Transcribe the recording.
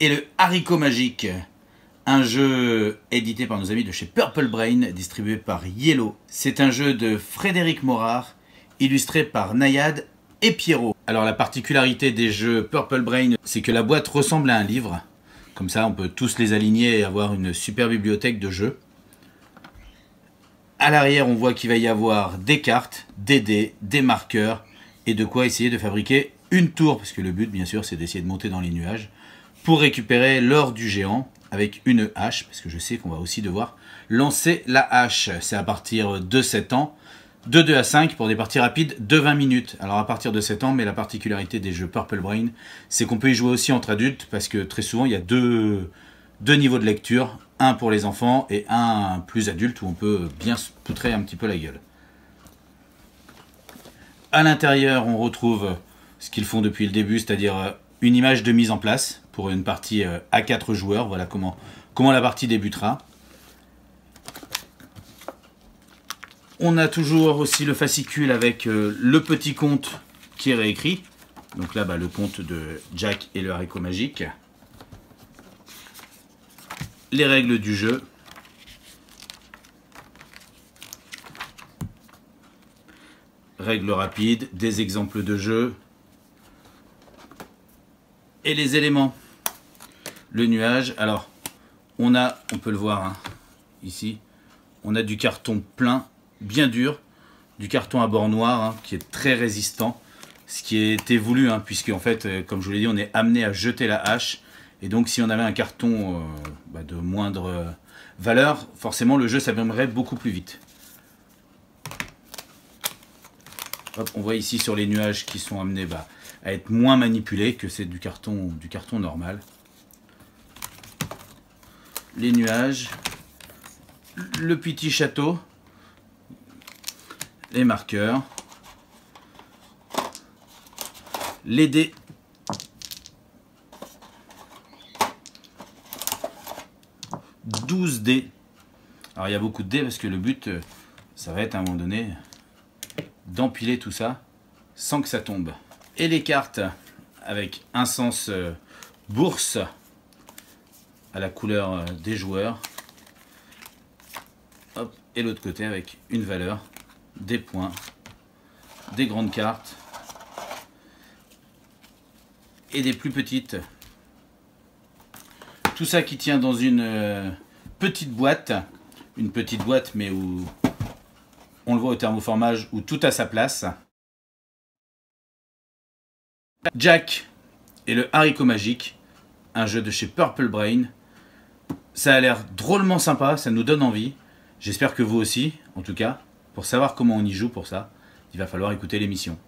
et le haricot magique, un jeu édité par nos amis de chez Purple Brain, distribué par Yellow. C'est un jeu de Frédéric Morard, illustré par Nayad et Pierrot. Alors la particularité des jeux Purple Brain, c'est que la boîte ressemble à un livre. Comme ça, on peut tous les aligner et avoir une super bibliothèque de jeux. À l'arrière, on voit qu'il va y avoir des cartes, des dés, des marqueurs et de quoi essayer de fabriquer une tour, parce que le but, bien sûr, c'est d'essayer de monter dans les nuages pour récupérer l'or du géant avec une hache, parce que je sais qu'on va aussi devoir lancer la hache. C'est à partir de 7 ans, de 2 à 5 pour des parties rapides de 20 minutes. Alors à partir de 7 ans, mais la particularité des jeux Purple Brain, c'est qu'on peut y jouer aussi entre adultes, parce que très souvent, il y a deux niveaux de lecture, un pour les enfants et un plus adulte, où on peut bien se poutrer un petit peu la gueule. À l'intérieur, on retrouve ce qu'ils font depuis le début, c'est-à-dire une image de mise en place pour une partie à 4 joueurs. Voilà comment la partie débutera. On a toujours aussi le fascicule avec le petit conte qui est réécrit. Donc là, le conte de Jack et le haricot magique. Les règles du jeu. Règles rapides, des exemples de jeu. Et les éléments. Le nuage. Alors, on peut le voir hein, ici. On a du carton plein, bien dur. Du carton à bord noir, hein, qui est très résistant. Ce qui a été voulu, hein, puisque en fait, comme je vous l'ai dit, on est amené à jeter la hache. Et donc, si on avait un carton de moindre valeur, forcément, le jeu s'abîmerait beaucoup plus vite. Hop, on voit ici sur les nuages qui sont amenés à être moins manipulés que c'est du carton normal. Les nuages, le petit château, les marqueurs, les dés, « 12 dés. Alors il y a beaucoup de dés parce que le but, ça va être à un moment donné d'empiler tout ça sans que ça tombe. Et les cartes avec un sens bourse à la couleur des joueurs. Hop, et l'autre côté avec une valeur, des points, des grandes cartes et des plus petites. Tout ça qui tient dans une petite boîte mais où on le voit au thermoformage où tout a sa place. Jack et le haricot magique, un jeu de chez Purple Brain. Ça a l'air drôlement sympa, ça nous donne envie. J'espère que vous aussi, en tout cas. Pour savoir comment on y joue pour ça, il va falloir écouter l'émission.